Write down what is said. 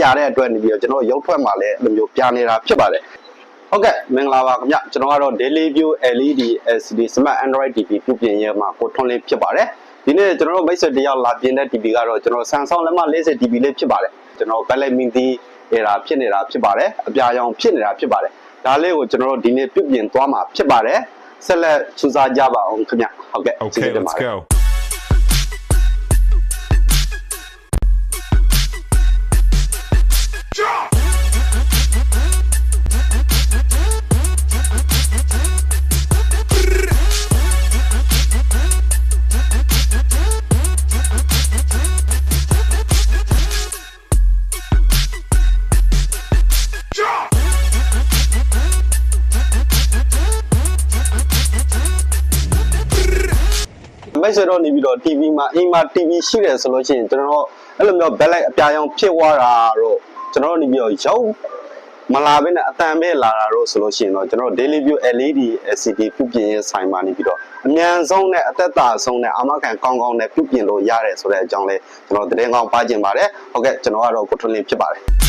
ပြတဲ့အတွက်နေပြီးတော့ကျွန်တော်ရုပ်ထွက်မှာလည်းအဲ့လိုမျိုးပြနေတာဖြစ်ပါတယ်ဟုတ်ကဲ့မင်္ဂလာပါခင်ဗျကျွန်တော်ကတော့ Daily View LED LCD Smart Android TV ပြုပြင်ရေးမှာကိုထွန်းလေးဖြစ်ပါတယ်ဒီနေ့ကျွန်တော်တို့မိတ်ဆွေတယောက်လာပြင်တဲ့ TV ကတော့ကျွန်တော် Samsung လက်မ40 TV လေးဖြစ်ပါတယ်ကျွန်တော် backlight မင်းတီးera ဖြစ်နေတာဖြစ်ပါတယ်အပြာရောင်ဖြစ်နေတာဖြစ်ပါတယ်ဒါလေးကိုကျွန်တော်တို့ဒီနေ့ပြုပြင်သွားမှာဖြစ်ပါတယ်ဆက်လက်စူးစမ်းကြပါအောင်ခင်ဗျဟုတ်ကဲ့ Okay, let's go.မိတ်ဆွေတို့နေပြီးတော့ TV မှာအိမ်မှာ TV ရှိတယ်ဆိုလို့ရှိရင်ကျွန်တော်အဲ့လိုမျိုး backlight အပြာရောင်ဖြစ်သွားတာတော့ကျွန်တော်နေပြီးတော့ရုပ်မလာဘဲနဲ့အတန်ပဲလာတာတော့ဆိုလို့ရှိရင်တော့ကျွန်တော် Daily View LED LCD ပြုပြင်ရေးဆိုင်မှာနေပြီးတော့အမြန်ဆုံးနဲ့အသက်သာဆုံးနဲ့အာမခံကောင်းကောင်းနဲ့ပြုပြင်လို့ရတယ်ဆိုတဲ့အကြောင်းလေးကျွန်တော်သတင်းကောင်းပါကျင်ပါတယ်ဟုတ်ကဲ့ကျွန်တော်ကတော့ကိုထွန်းလင်းဖြစ်ပါတယ်